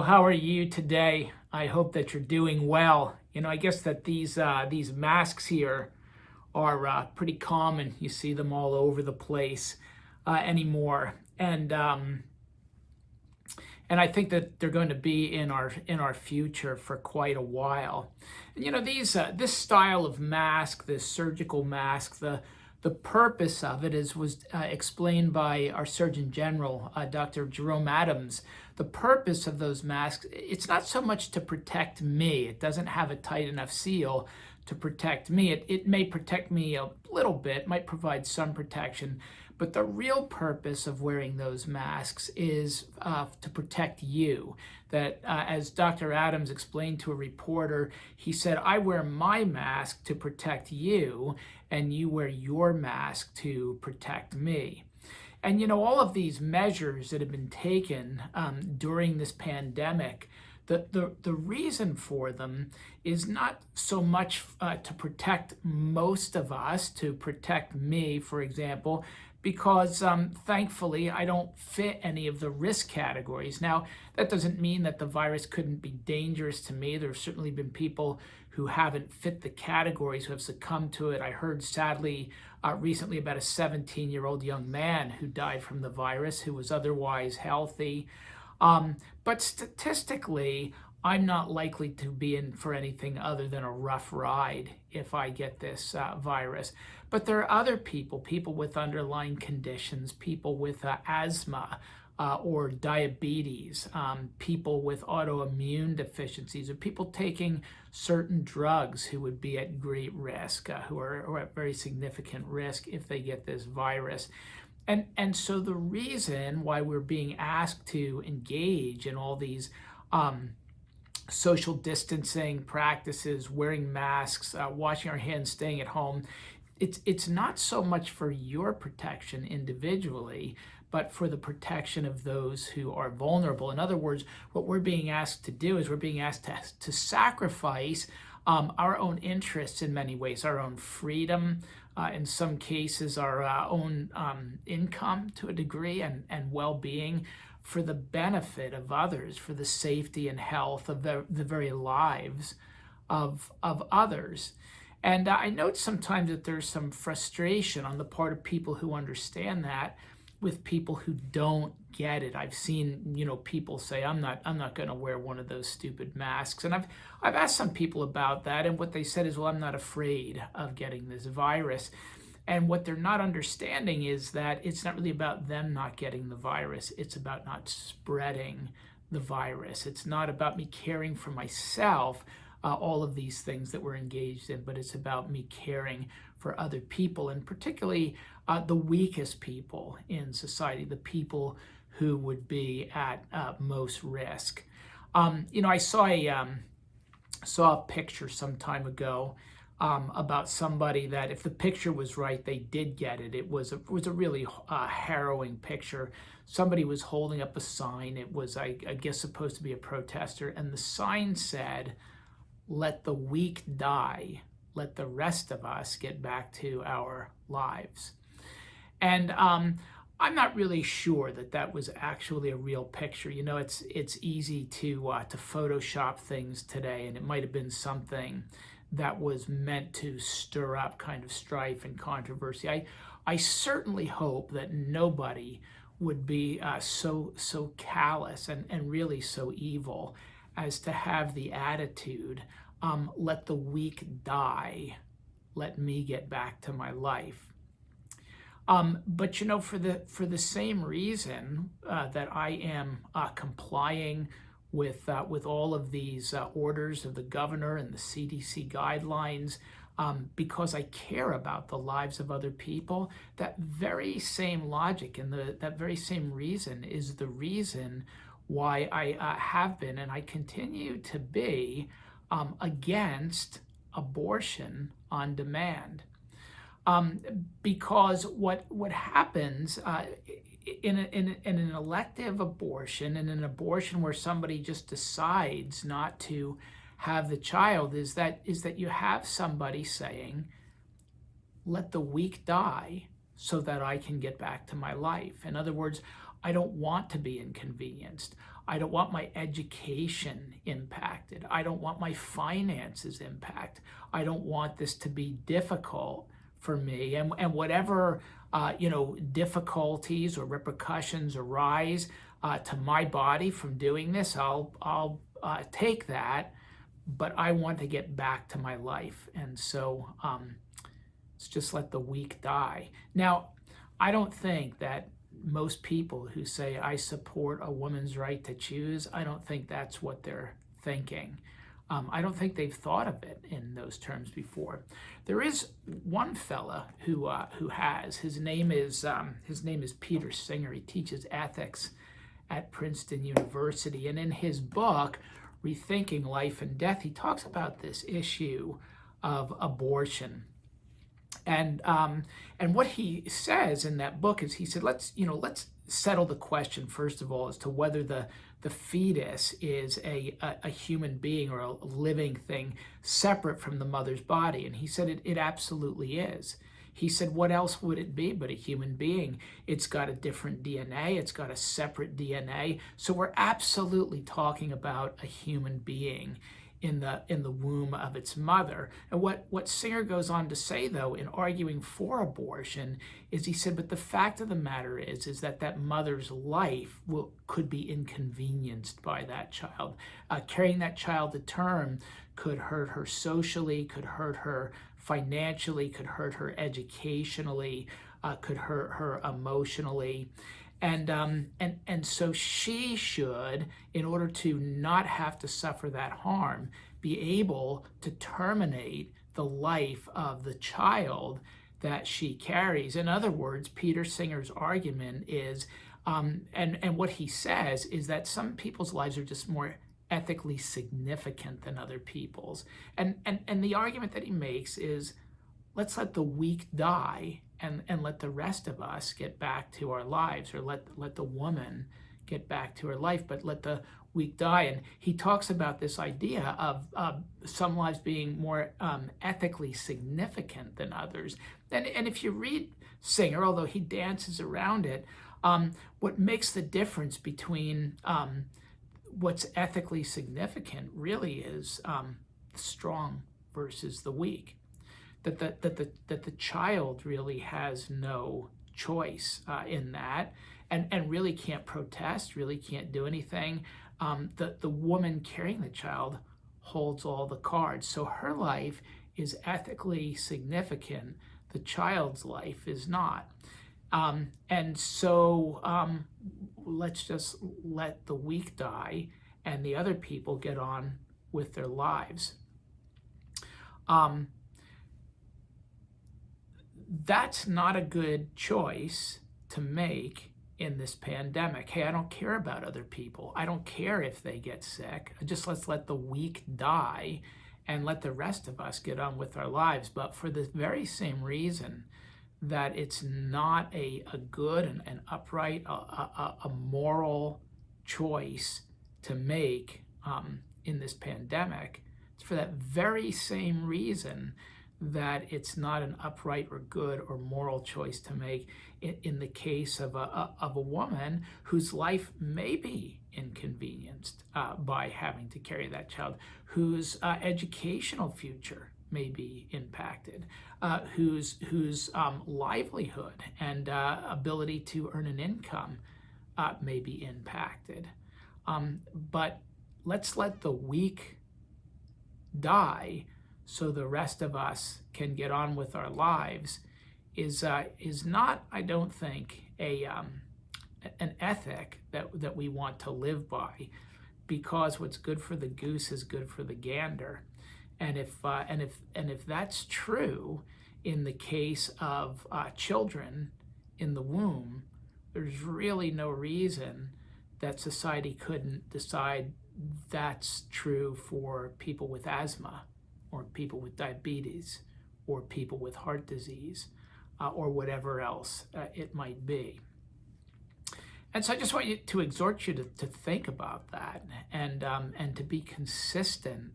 how are you today? I hope that you're doing well. I guess that these masks here are pretty common. You see them all over the place anymore, and I think that they're going to be in our future for quite a while. These this style of mask, this surgical mask, the purpose of it was explained by our Surgeon General, Dr. Jerome Adams. The purpose of those masks, it's not so much to protect me. It doesn't have a tight enough seal to protect me. It may protect me a little bit, might provide some protection, but the real purpose of wearing those masks is to protect you. That as Dr. Adams explained to a reporter, he said, I wear my mask to protect you, and you wear your mask to protect me. And all of these measures that have been taken during this pandemic, the reason for them is not so much to protect most of us, to protect me, for example, because thankfully I don't fit any of the risk categories. Now, that doesn't mean that the virus couldn't be dangerous to me. There have certainly been people who haven't fit the categories, who have succumbed to it. I heard, sadly, recently about a 17-year-old young man who died from the virus, who was otherwise healthy. But statistically, I'm not likely to be in for anything other than a rough ride if I get this virus. But there are other people with underlying conditions, people with asthma or diabetes, people with autoimmune deficiencies, or people taking certain drugs who would be at great risk, who are at very significant risk if they get this virus. And so the reason why we're being asked to engage in all these social distancing practices, wearing masks, washing our hands, staying at home, it's not so much for your protection individually, but for the protection of those who are vulnerable. In other words, what we're being asked to do is we're being asked to sacrifice our own interests in many ways, our own freedom, in some cases our own income to a degree, and well-being, for the benefit of others, for the safety and health of the very lives of others. And I note sometimes that there's some frustration on the part of people who understand that with people who don't get it. I've seen, people say, I'm not going to wear one of those stupid masks. And I've asked some people about that, and what they said is, well, I'm not afraid of getting this virus. And what they're not understanding is that it's not really about them not getting the virus. It's about not spreading the virus. It's not about me caring for myself, all of these things that we're engaged in, but it's about me caring for other people, and particularly the weakest people in society, the people who would be at most risk. I saw a picture some time ago about somebody that, if the picture was right, they did get it. It was a really harrowing picture. Somebody was holding up a sign. It was, I guess, supposed to be a protester, and the sign said, "Let the weak die. Let the rest of us get back to our lives." And I'm not really sure that was actually a real picture. It's easy to Photoshop things today, and it might have been something that was meant to stir up kind of strife and controversy. I certainly hope that nobody would be so callous and really so evil as to have the attitude, let the weak die, let me get back to my life. But for the same reason that I am complying with all of these orders of the governor and the CDC guidelines, because I care about the lives of other people, that very same logic and that very same reason is the reason why I have been, and I continue to be, against abortion on demand. Because what happens in an elective abortion, in an abortion where somebody just decides not to have the child, is that you have somebody saying, let the weak die so that I can get back to my life. In other words, I don't want to be inconvenienced. I don't want my education impacted. I don't want my finances impacted. I don't want this to be difficult for me. And whatever difficulties or repercussions arise to my body from doing this, I'll take that. But I want to get back to my life, and so let's just let the weak die. Now, I don't think that most people who say, I support a woman's right to choose, I don't think that's what they're thinking. I don't think they've thought of it in those terms before. There is one fella who has. His name is Peter Singer. He teaches ethics at Princeton University, and in his book, Rethinking Life and Death, he talks about this issue of abortion. And what he says in that book is, he said, let's settle the question first of all as to whether the fetus is a human being or a living thing separate from the mother's body. And he said it absolutely is. He said, what else would it be but a human being? It's got a different DNA. It's got a separate DNA. So we're absolutely talking about a human being in the womb of its mother. And what Singer goes on to say, though, in arguing for abortion, is he said, but the fact of the matter is that mother's life could be inconvenienced by that child. Carrying that child to term could hurt her socially, could hurt her financially, could hurt her educationally, could hurt her emotionally. And so she should, in order to not have to suffer that harm, be able to terminate the life of the child that she carries. In other words, Peter Singer's argument is, and what he says is that some people's lives are just more ethically significant than other people's. And the argument that he makes is, let's let the weak die and let the rest of us get back to our lives, or let the woman get back to her life, but let the weak die. And he talks about this idea of some lives being more ethically significant than others. And if you read Singer, although he dances around it, what makes the difference between what's ethically significant really is the strong versus the weak. That the child really has no choice in that, and really can't protest, really can't do anything. The woman carrying the child holds all the cards. So her life is ethically significant. The child's life is not. And so let's just let the weak die and the other people get on with their lives. That's not a good choice to make in this pandemic. Hey, I don't care about other people. I don't care if they get sick. Just let's let the weak die and let the rest of us get on with our lives. But for the very same reason that it's not a good and upright, a moral choice to make in this pandemic, it's for that very same reason that it's not an upright or good or moral choice to make in the case of a woman whose life may be inconvenienced by having to carry that child, whose educational future may be impacted, whose livelihood and ability to earn an income may be impacted. But let's let the weak die so the rest of us can get on with our lives is not, I don't think, an ethic that we want to live by, because what's good for the goose is good for the gander. And if that's true in the case of children in the womb, there's really no reason that society couldn't decide that's true for people with asthma, or people with diabetes, or people with heart disease, or whatever else it might be. And so I just want to exhort you to think about that, and to be consistent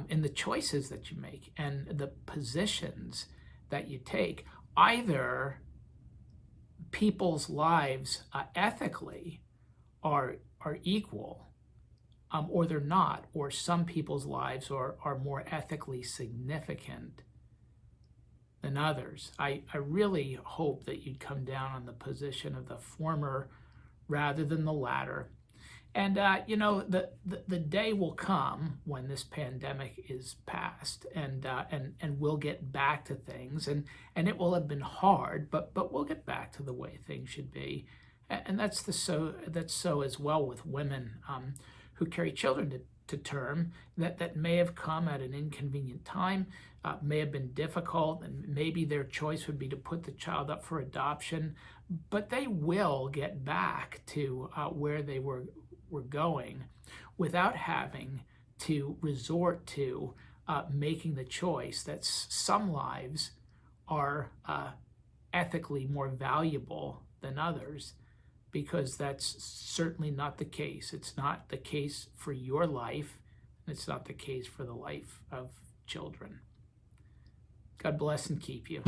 in the choices that you make and the positions that you take. Either people's lives ethically are are equal, or they're not, or some people's lives are more ethically significant than others. I really hope that you'd come down on the position of the former rather than the latter. And the day will come when this pandemic is past, and we'll get back to things, and it will have been hard, but we'll get back to the way things should be. And that's so as well with women who carry children to term, that may have come at an inconvenient time, may have been difficult, and maybe their choice would be to put the child up for adoption, but they will get back to where they were going without having to resort to making the choice that some lives are ethically more valuable than others, because that's certainly not the case. It's not the case for your life, and it's not the case for the life of children. God bless and keep you.